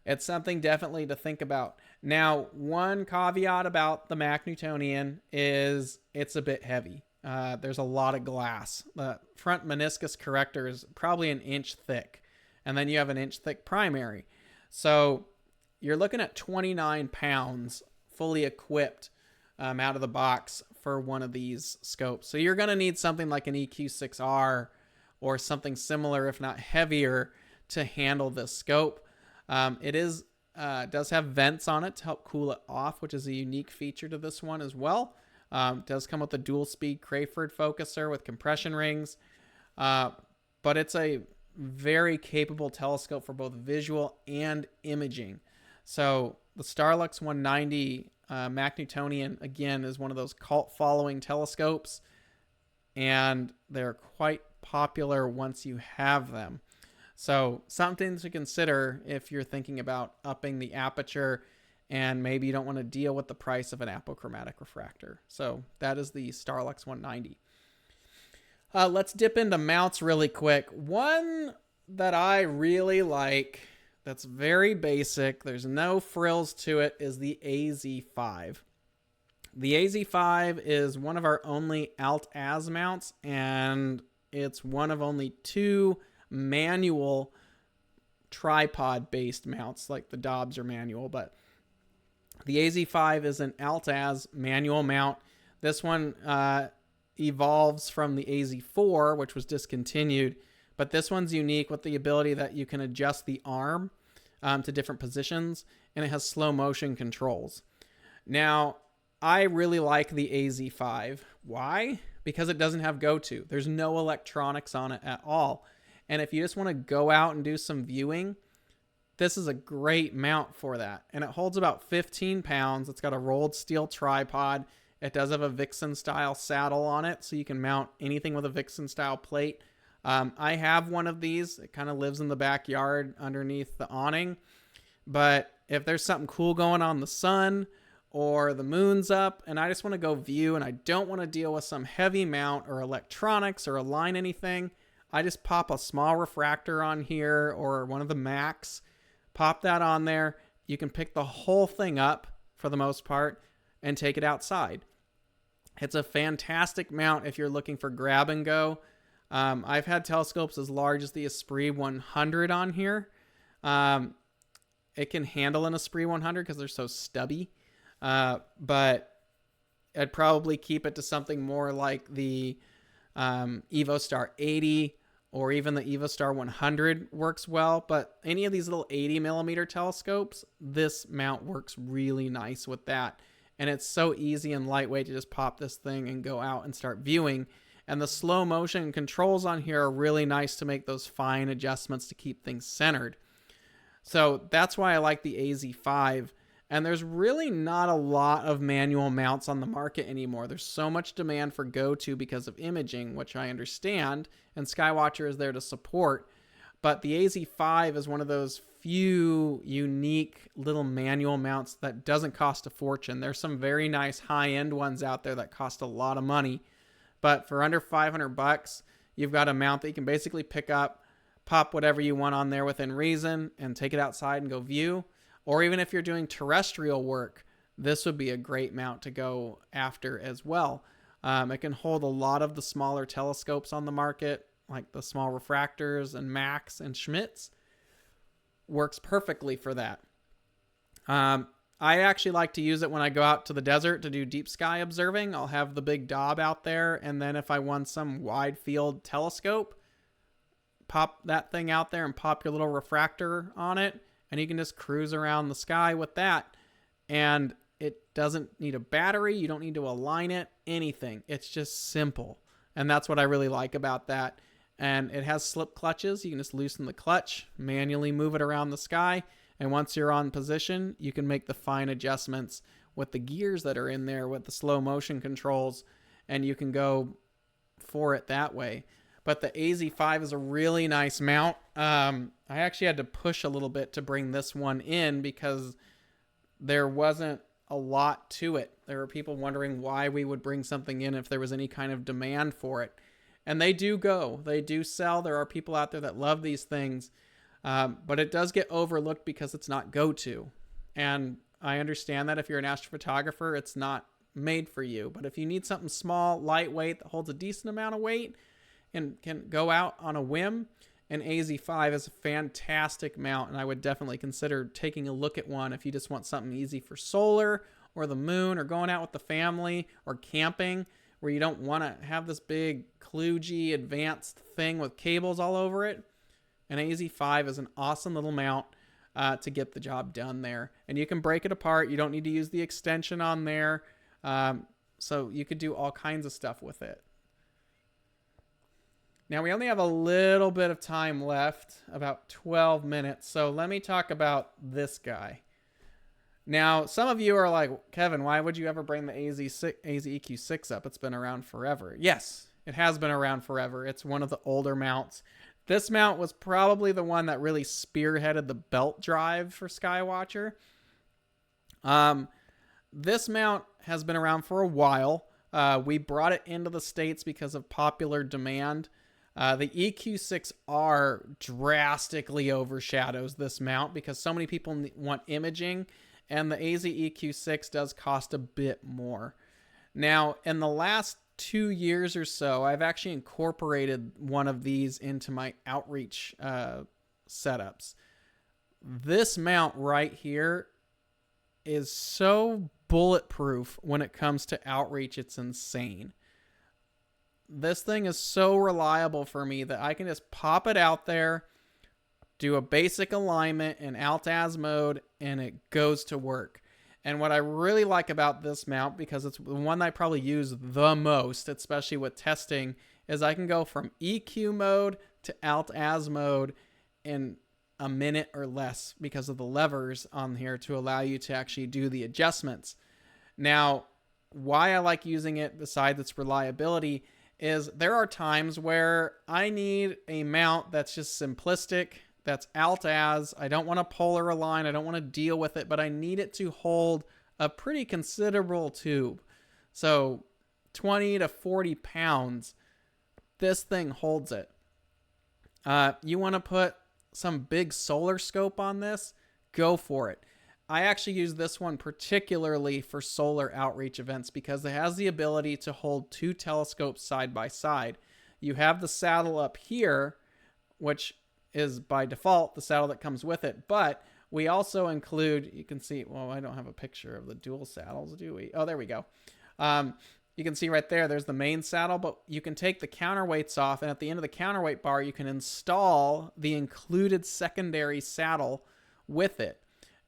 it's something definitely to think about. Now, one caveat about the Mac Newtonian is it's a bit heavy. There's a lot of glass. The front meniscus corrector is probably an inch thick, and then you have an inch thick primary. So you're looking at 29 pounds fully equipped out of the box for one of these scopes. So you're going to need something like an EQ6R or something similar, if not heavier, to handle this scope. It does have vents on it to help cool it off, which is a unique feature to this one as well. It does come with a dual speed Crayford focuser with compression rings, but it's a very capable telescope for both visual and imaging. So the Starlux 190 Mac Newtonian, again, is one of those cult following telescopes, and they're quite popular once you have them. So something to consider if you're thinking about upping the aperture and maybe you don't want to deal with the price of an apochromatic refractor. So that is the Starlux 190. Let's dip into mounts really quick. One that I really like that's very basic, there's no frills to it, is the AZ5. The AZ5 is one of our only Alt-Az mounts, and it's one of only two manual tripod-based mounts, like the Dobbs are manual, but the AZ5 is an Alt-Az manual mount. This one evolves from the AZ4, which was discontinued, but this one's unique with the ability that you can adjust the arm to different positions, and it has slow motion controls. Now, I really like the AZ5. Why? Because it doesn't have go-to. There's no electronics on it at all. And if you just want to go out and do some viewing, this is a great mount for that. And it holds about 15 pounds. It's got a rolled steel tripod. It does have a Vixen style saddle on it, so you can mount anything with a Vixen style plate. I have one of these. It kind of lives in the backyard underneath the awning. But if there's something cool going on, the sun or the moon's up, and I just want to go view and I don't want to deal with some heavy mount or electronics or align anything, I just pop a small refractor on here or one of the Max, pop that on there. You can pick the whole thing up for the most part and take it outside. It's a fantastic mount if you're looking for grab and go. I've had telescopes as large as the Esprit 100 on here. It can handle an Esprit 100 because they're so stubby. But I'd probably keep it to something more like the EvoStar 80 or even the EvoStar 100 works well. But any of these little 80 millimeter telescopes, this mount works really nice with that. And it's so easy and lightweight to just pop this thing and go out and start viewing. And the slow motion controls on here are really nice to make those fine adjustments to keep things centered. So that's why I like the AZ5. And there's really not a lot of manual mounts on the market anymore. There's so much demand for go-to because of imaging, which I understand, and Skywatcher is there to support. But the AZ5 is one of those few unique little manual mounts that doesn't cost a fortune. There's some very nice high-end ones out there that cost a lot of money. But for under $500, you've got a mount that you can basically pick up, pop whatever you want on there within reason, and take it outside and go view. Or even if you're doing terrestrial work, this would be a great mount to go after as well. It can hold a lot of the smaller telescopes on the market, like the small refractors and Max and Schmitz. Works perfectly for that. I actually like to use it when I go out to the desert to do deep sky observing. I'll have the big Dob out there, and then if I want some wide field telescope, pop that thing out there and pop your little refractor on it, and you can just cruise around the sky with that. And it doesn't need a battery. You don't need to align it, anything. It's just simple. And that's what I really like about that. And it has slip clutches. You can just loosen the clutch, manually move it around the sky. And once you're on position, you can make the fine adjustments with the gears that are in there with the slow motion controls. And you can go for it that way. But the AZ5 is a really nice mount. I actually had to push a little bit to bring this one in because there wasn't a lot to it. There were people wondering why we would bring something in if there was any kind of demand for it. And they do go. They do sell. There are people out there that love these things. But it does get overlooked because it's not go-to. And I understand that if you're an astrophotographer, it's not made for you. But if you need something small, lightweight, that holds a decent amount of weight, and can go out on a whim, an AZ5 is a fantastic mount, and I would definitely consider taking a look at one if you just want something easy for solar or the moon or going out with the family or camping where you don't want to have this big kludgy advanced thing with cables all over it. An AZ5 is an awesome little mount to get the job done there. And you can break it apart. You don't need to use the extension on there. So you could do all kinds of stuff with it. Now, we only have a little bit of time left, about 12 minutes. So let me talk about this guy. Now, some of you are like, Kevin, why would you ever bring the AZ EQ6 up? It's been around forever. Yes, it has been around forever. It's one of the older mounts. This mount was probably the one that really spearheaded the belt drive for Skywatcher. This mount has been around for a while. We brought it into the States because of popular demand. The EQ6R drastically overshadows this mount because so many people want imaging, and the AZ EQ6 does cost a bit more. Now, in the last 2 years or so, I've actually incorporated one of these into my outreach setups. This mount right here is so bulletproof when it comes to outreach. It's insane. This thing is so reliable for me that I can just pop it out there, do a basic alignment in Alt-Az mode, and it goes to work. And what I really like about this mount, because it's the one that I probably use the most, especially with testing, is I can go from EQ mode to Alt-Az mode in a minute or less because of the levers on here to allow you to actually do the adjustments. Now, why I like using it besides its reliability is there are times where I need a mount that's just simplistic, that's Alt-Az. I don't want to polar align. I don't want to deal with it, but I need it to hold a pretty considerable tube. So 20 to 40 pounds, this thing holds it. You want to put some big solar scope on this, go for it. I actually use this one particularly for solar outreach events because it has the ability to hold two telescopes side by side. You have the saddle up here, which is by default the saddle that comes with it, but we also include, you can see, well, I don't have a picture of the dual saddles, do we? Oh, there we go. You can see right there, there's the main saddle, but you can take the counterweights off, and at the end of the counterweight bar, you can install the included secondary saddle with it.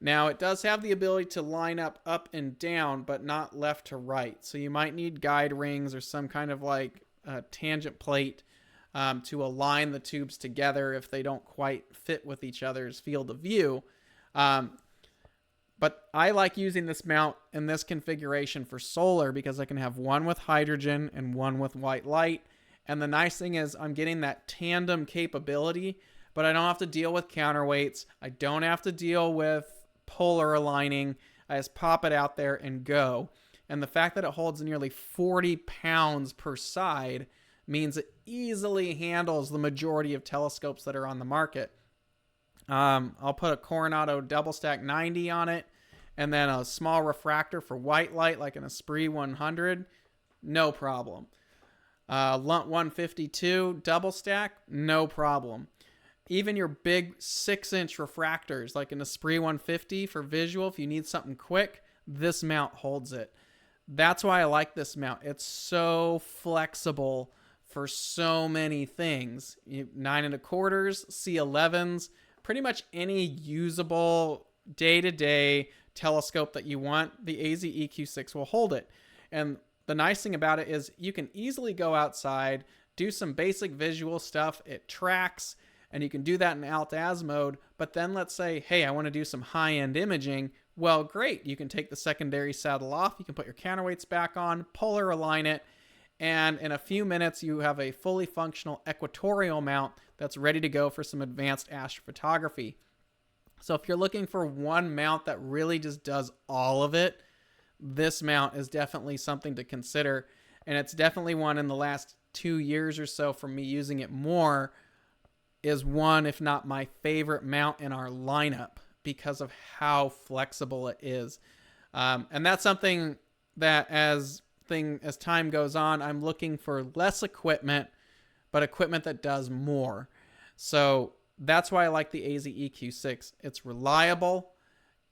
Now, it does have the ability to line up and down, but not left to right. So you might need guide rings or some kind of like tangent plate to align the tubes together if they don't quite fit with each other's field of view. But I like using this mount in this configuration for solar because I can have one with hydrogen and one with white light. And the nice thing is I'm getting that tandem capability, but I don't have to deal with counterweights. I don't have to deal with polar aligning. I just pop it out there and go. And the fact that it holds nearly 40 pounds per side means it easily handles the majority of telescopes that are on the market. I'll put a Coronado double stack 90 on it and then a small refractor for white light like an Esprit 100. No problem. Lunt 152 double stack, no problem. Even your big 6-inch refractors like an Esprit 150 for visual, if you need something quick, this mount holds it. That's why I like this mount. It's so flexible for so many things. 9 1/4, C11s, pretty much any usable day-to-day telescope that you want, the AZ EQ6 will hold it. And the nice thing about it is you can easily go outside, do some basic visual stuff. It tracks, and you can do that in Alt-Az mode. But then let's say, hey, I want to do some high-end imaging. Well, great. You can take the secondary saddle off. You can put your counterweights back on, polar align it, and in a few minutes, you have a fully functional equatorial mount that's ready to go for some advanced astrophotography. So if you're looking for one mount that really just does all of it, this mount is definitely something to consider. And it's definitely one in the last 2 years or so from me using it more is one, if not my favorite mount in our lineup because of how flexible it is. And that's something that as time goes on, I'm looking for less equipment, but equipment that does more. So that's why I like the AZ EQ6. It's reliable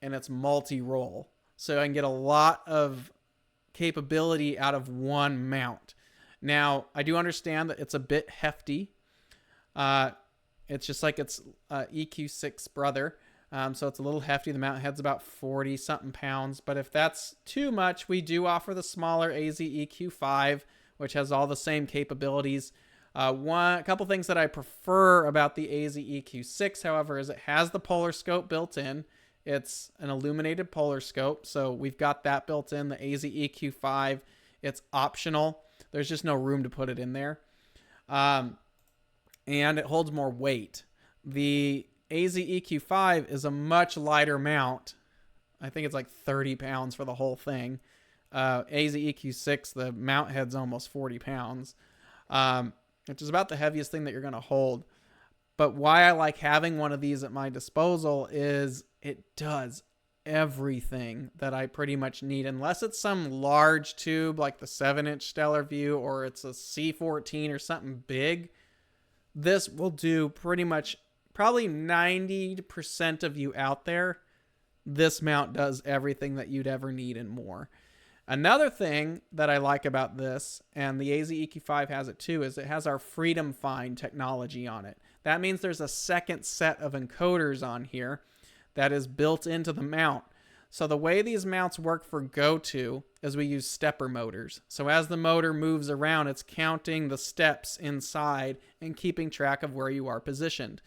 and it's multi-role. So I can get a lot of capability out of one mount. Now, I do understand that it's a bit hefty. It's just like its EQ6 brother. So it's a little hefty. The mount head's about 40 something pounds. But if that's too much, we do offer the smaller AZ EQ5, which has all the same capabilities. A couple things that I prefer about the AZ EQ6, however, is it has the polar scope built in. It's an illuminated polar scope, so we've got that built in. The AZ EQ5, it's optional. There's just no room to put it in there. And it holds more weight. The AZ EQ5 is a much lighter mount. I think it's like 30 pounds for the whole thing. AZ EQ6, the mount head's almost 40 pounds, which is about the heaviest thing that you're going to hold. But why I like having one of these at my disposal is it does everything that I pretty much need. Unless it's some large tube like the 7-inch Stellar View or it's a C14 or something big, this will do pretty much probably 90% of you out there. This mount does everything that you'd ever need and more. Another thing that I like about this, and the AZ EQ5 has it too, is it has our Freedom Find technology on it. That means there's a second set of encoders on here that is built into the mount. So the way these mounts work for go-to is we use stepper motors. So as the motor moves around, it's counting the steps inside and keeping track of where you are positioned.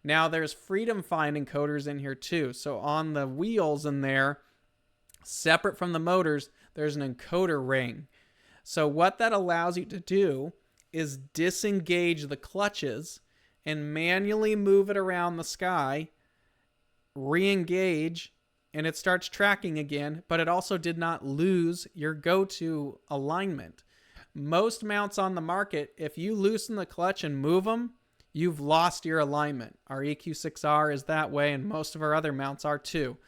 Now there's freedom find encoders in here too. So on the wheels in there, separate from the motors, there's an encoder ring. So what that allows you to do is disengage the clutches and manually move it around the sky, re-engage, and it starts tracking again, but it also did not lose your go-to alignment. Most mounts on the market, if you loosen the clutch and move them, you've lost your alignment. Our EQ6R is that way, and most of our other mounts are too.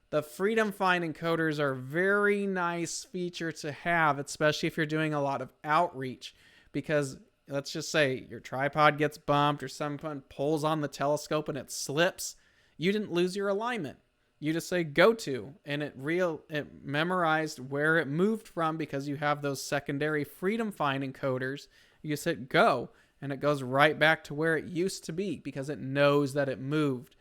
The Freedom Find encoders are a very nice feature to have, especially if you're doing a lot of outreach, because let's just say your tripod gets bumped or someone pulls on the telescope and it slips. You didn't lose your alignment. You just say go to, and it memorized where it moved from because you have those secondary Freedom Find encoders. You just hit go, and it goes right back to where it used to be because it knows that it moved.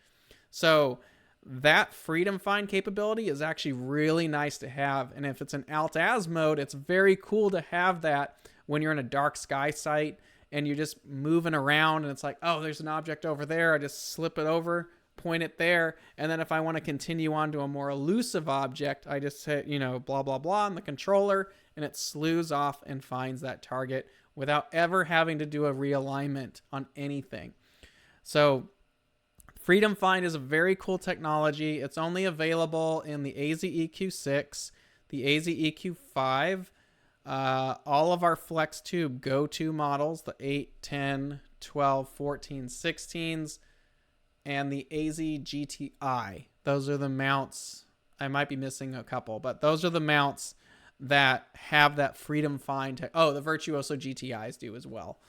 So that Freedom Find capability is actually really nice to have. And if it's an alt-az mode, it's very cool to have that when you're in a dark sky site and you're just moving around and it's like, oh, there's an object over there. I just slip it over, point it there. And then if I want to continue on to a more elusive object, I just hit, blah, blah, blah on the controller, and it slews off and finds that target without ever having to do a realignment on anything. So Freedom Find is a very cool technology. It's only available in the AZ-EQ6, the AZ-EQ5, all of our Flex Tube go-to models, the 8, 10, 12, 14, 16s, and the AZ-GTI. Those are the mounts. I might be missing a couple, but those are the mounts that have that Freedom Find. The Virtuoso GTIs do as well.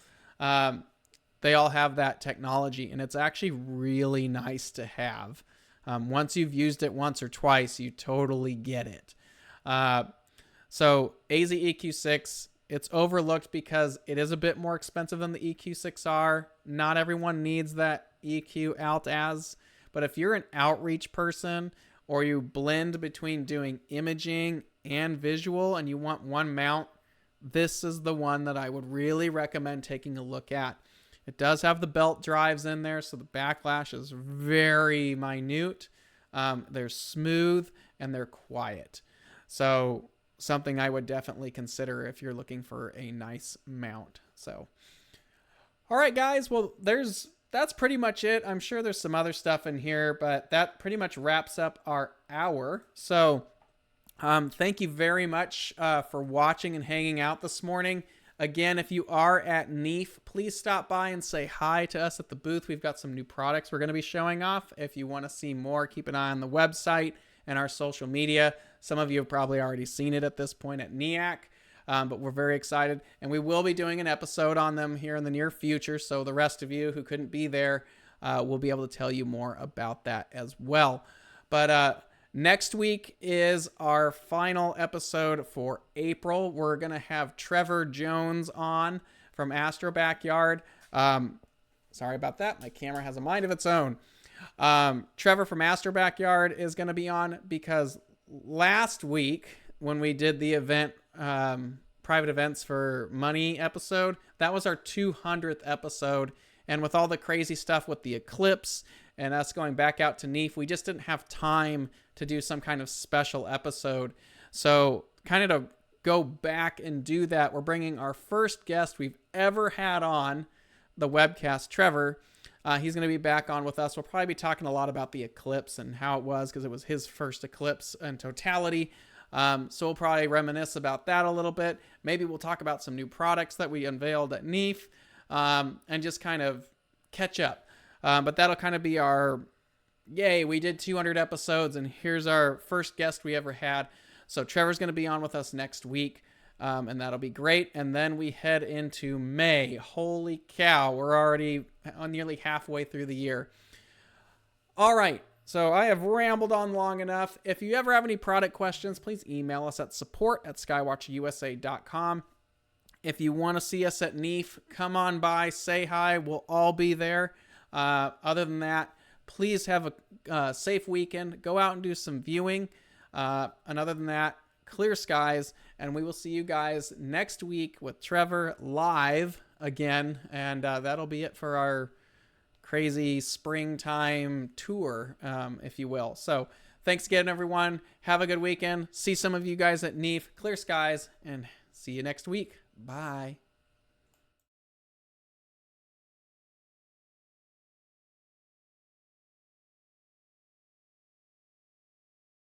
They all have that technology, and it's actually really nice to have. Once you've used it once or twice, you totally get it. So AZ-EQ6, it's overlooked because it is a bit more expensive than the EQ6R. Not everyone needs that EQ alt-az, but if you're an outreach person or you blend between doing imaging and visual and you want one mount, this is the one that I would really recommend taking a look at. It does have the belt drives in there, so the backlash is very minute. They're smooth and they're quiet. So something I would definitely consider if you're looking for a nice mount. So, all right, guys. Well, that's pretty much it. I'm sure there's some other stuff in here, but that pretty much wraps up our hour. So thank you very much for watching and hanging out this morning. Again, if you are at NEAF, please stop by and say hi to us at the booth. We've got some new products we're going to be showing off. If you want to see more, keep an eye on the website and our social media. Some of you have probably already seen it at this point at NEAC, but we're very excited. And we will be doing an episode on them here in the near future, so the rest of you who couldn't be there will be able to tell you more about that as well. But next week is our final episode for April. We're going to have Trevor Jones on from Astro Backyard. Sorry about that. My camera has a mind of its own. Trevor from Astro Backyard is going to be on because last week when we did the event, private events for money episode, that was our 200th episode. And with all the crazy stuff with the eclipse and us going back out to NEAF, we just didn't have time to do some kind of special episode. So kind of to go back and do that, we're bringing our first guest we've ever had on the Webcast, Trevor. He's going to be back on with us. We'll probably be talking a lot about the eclipse and how it was because it was his first eclipse in totality. So we'll probably reminisce about that a little bit. Maybe we'll talk about some new products that we unveiled at NEAF and just kind of catch up. But that'll kind of be our, yay, we did 200 episodes and here's our first guest we ever had. So Trevor's going to be on with us next week. And that'll be great. And then we head into May. Holy cow, we're already nearly halfway through the year. All right, so I have rambled on long enough. If you ever have any product questions, please email us at support@skywatcherusa.com. If you want to see us at NEAF, come on by, say hi. We'll all be there. Other than that, please have a safe weekend. Go out and do some viewing. And other than that, clear skies, and we will see you guys next week with Trevor live again, and that'll be it for our crazy springtime tour, if you will. So thanks again, everyone. Have a good weekend. See some of you guys at NEAF. Clear skies, and see you next week. Bye.